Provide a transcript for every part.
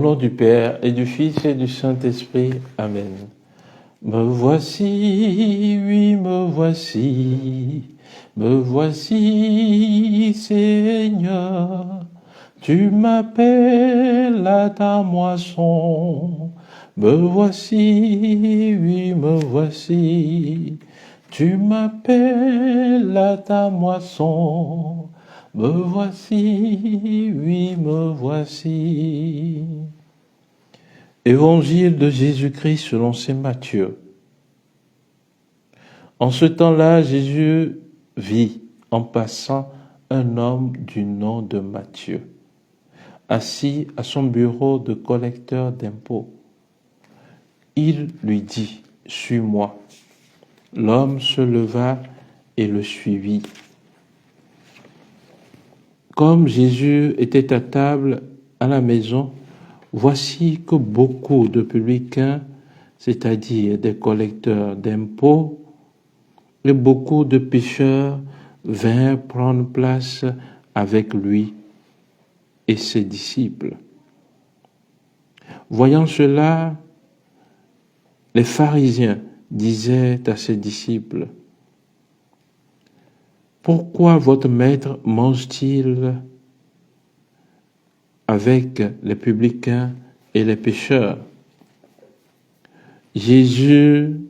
nom du Père et du Fils et du Saint-Esprit. Amen. Me voici, oui, me voici, Seigneur. Tu m'appelles à ta moisson. Me voici, oui, me voici. Tu m'appelles à ta moisson. Me voici, oui, me voici. Évangile de Jésus-Christ selon saint Matthieu. En ce temps-là, Jésus vit en passant un homme du nom de Matthieu, assis à son bureau de collecteur d'impôts. Il lui dit, « Suis-moi ». L'homme se leva et le suivit. Comme Jésus était à table à la maison, voici que beaucoup de publicains, c'est-à-dire des collecteurs d'impôts, et beaucoup de pécheurs vinrent prendre place avec lui et ses disciples. Voyant cela, les pharisiens disaient à ses disciples, « Pourquoi votre maître mange-t-il avec les publicains et les pécheurs ?» Jésus,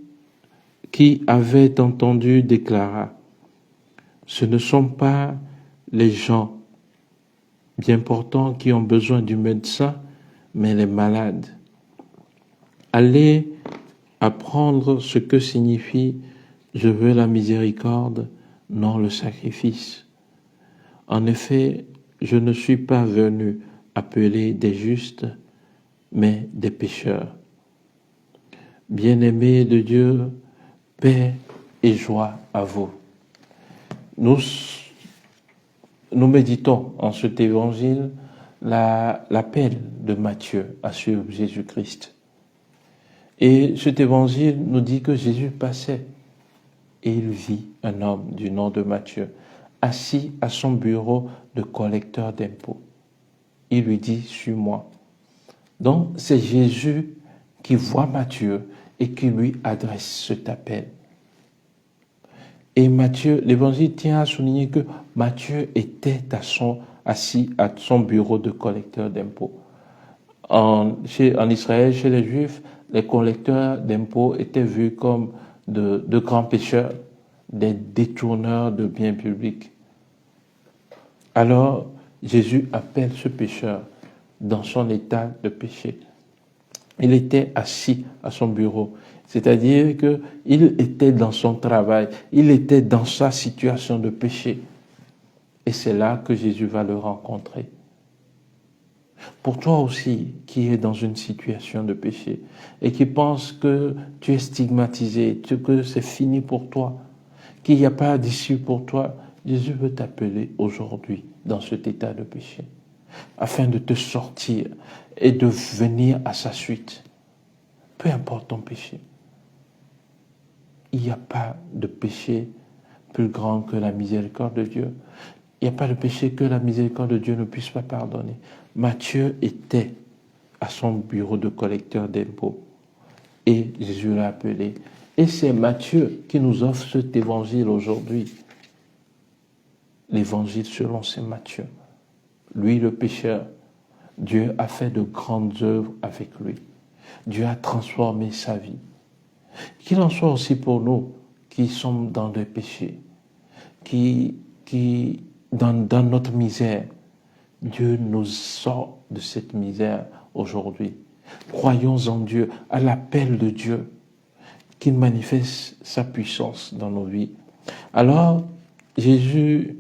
qui avait entendu, déclara, « Ce ne sont pas les gens bien portants qui ont besoin du médecin, mais les malades. Allez apprendre ce que signifie « Je veux la miséricorde, non le sacrifice ». En effet, je ne suis pas venu appeler des justes, mais des pécheurs. Bien-aimés de Dieu, paix et joie à vous. Nous méditons en cet évangile l'appel de Matthieu à suivre Jésus-Christ. Et cet évangile nous dit que Jésus passait et il vit un homme du nom de Matthieu, assis à son bureau de collecteur d'impôts. Il lui dit, « Suis-moi ». Donc c'est Jésus qui voit Matthieu et qui lui adresse cet appel. Et Matthieu, l'évangile tient à souligner que Matthieu était assis à son bureau de collecteur d'impôts. En Israël, chez les Juifs, les collecteurs d'impôts étaient vus comme de grands pécheurs, des détourneurs de biens publics. Alors, Jésus appelle ce pécheur dans son état de péché. Il était assis à son bureau, c'est-à-dire qu'il était dans son travail, il était dans sa situation de péché. Et c'est là que Jésus va le rencontrer. Pour toi aussi, qui es dans une situation de péché et qui pense que tu es stigmatisé, que c'est fini pour toi, qu'il n'y a pas d'issue pour toi, Jésus veut t'appeler aujourd'hui dans cet état de péché, afin de te sortir et de venir à sa suite. Peu importe ton péché. Il n'y a pas de péché plus grand que la miséricorde de Dieu. Il n'y a pas de péché que la miséricorde de Dieu ne puisse pas pardonner. Matthieu était à son bureau de collecteur d'impôts et Jésus l'a appelé. Et c'est Matthieu qui nous offre cet évangile aujourd'hui. L'évangile selon saint Matthieu. Lui, le pécheur, Dieu a fait de grandes œuvres avec lui. Dieu a transformé sa vie. Qu'il en soit aussi pour nous qui sommes dans le péché, qui dans notre misère, Dieu nous sort de cette misère aujourd'hui. Croyons en Dieu, à l'appel de Dieu, qu'il manifeste sa puissance dans nos vies. Alors, Jésus,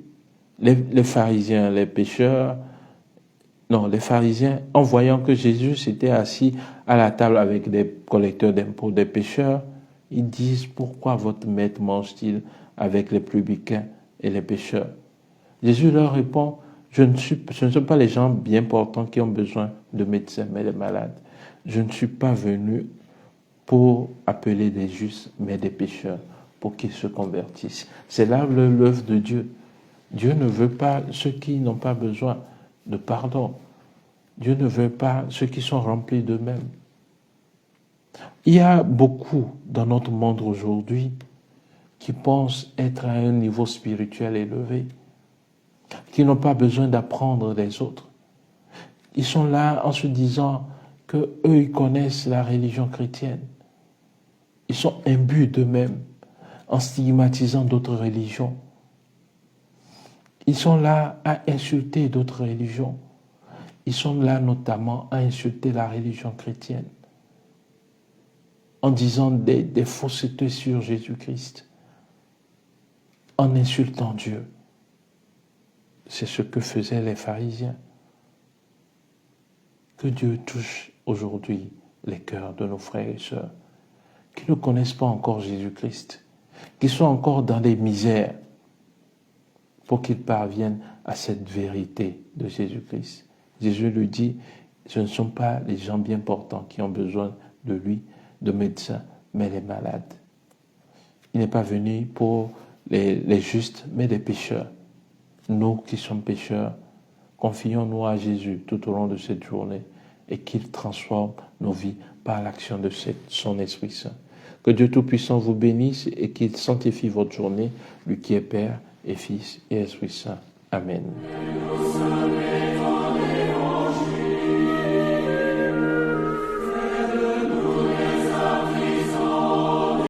les pharisiens, les pécheurs, les pharisiens, en voyant que Jésus s'était assis à la table avec des collecteurs d'impôts, des pécheurs, ils disent, pourquoi votre maître mange-t-il avec les publicains et les pécheurs? Jésus leur répond, ce ne sont pas les gens bien portants qui ont besoin de médecins, mais les malades. Je ne suis pas venu pour appeler des justes, mais des pécheurs, pour qu'ils se convertissent. C'est là l'œuvre de Dieu. Dieu ne veut pas ceux qui n'ont pas besoin de pardon. Dieu ne veut pas ceux qui sont remplis d'eux-mêmes. Il y a beaucoup dans notre monde aujourd'hui qui pensent être à un niveau spirituel élevé, qui n'ont pas besoin d'apprendre des autres. Ils sont là en se disant qu'eux, ils connaissent la religion chrétienne. Ils sont imbus d'eux-mêmes en stigmatisant d'autres religions. Ils sont là à insulter d'autres religions. Ils sont là notamment à insulter la religion chrétienne en disant des faussetés sur Jésus-Christ, en insultant Dieu. C'est ce que faisaient les pharisiens. Que Dieu touche aujourd'hui les cœurs de nos frères et sœurs qui ne connaissent pas encore Jésus-Christ, qui sont encore dans des misères, pour qu'ils parviennent à cette vérité de Jésus-Christ. Jésus lui dit, ce ne sont pas les gens bien portants qui ont besoin de lui, de médecins, mais les malades. Il n'est pas venu pour les justes, mais les pécheurs. Nous qui sommes pécheurs, confions-nous à Jésus tout au long de cette journée et qu'il transforme nos vies par l'action de son Esprit Saint. Que Dieu Tout-Puissant vous bénisse et qu'il sanctifie votre journée, lui qui est Père et Fils et Esprit Saint. Amen.